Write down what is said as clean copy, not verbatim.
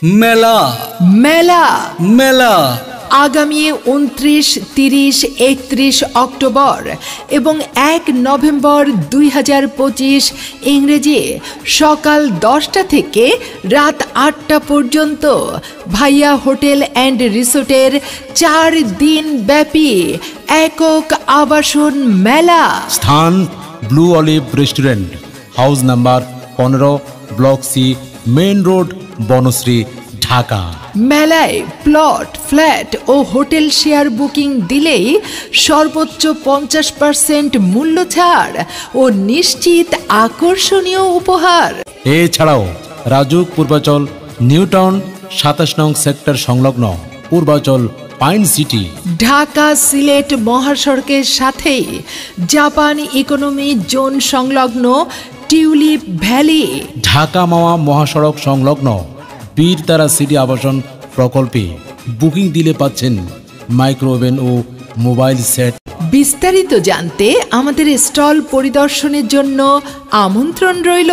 মেলা মেলা মেলা আগামী 29, 30, 31 অক্টোবর এবং 1 নভেম্বর 2025 ইংরেজি সকাল 10টা থেকে রাত 8টা পর্যন্ত ভাইয়া হোটেল অ্যান্ড রিসোর্টের 4 দিন ব্যাপী একক আবাসন মেলা। স্থান Blue Olive restaurant, house number 15, block C, main road, Banasree, Dhaka. মেলায় প্লট, ফ্ল্যাট ও হোটেল শেয়ার বুকিং দিলেই সর্বোচ্চ 50% মূল্য ছাড় ও নিশ্চিত আকর্ষণীয় উপহার। এছাড়াও রাজুক পূর্বাচল নিউ টাউন 27 নং সেক্টর সংলগ্ন পূর্বাচল পাইন সিটি, ঢাকা সিলেট মহাসড়কের সাথেই জাপান ইকোনমি জোন সংলগ্ন টিউলিপ ভ্যালি, ঢাকা মাওয়া মহাসড়ক সংলগ্ন পীরতারা সিটি আবাসন প্রকল্পে বুকিং দিলে পাচ্ছেন মাইক্রোওভেন ও মোবাইল সেট। বিস্তারিত জানতে আমাদের স্টল পরিদর্শনের জন্য আমন্ত্রণ রইল।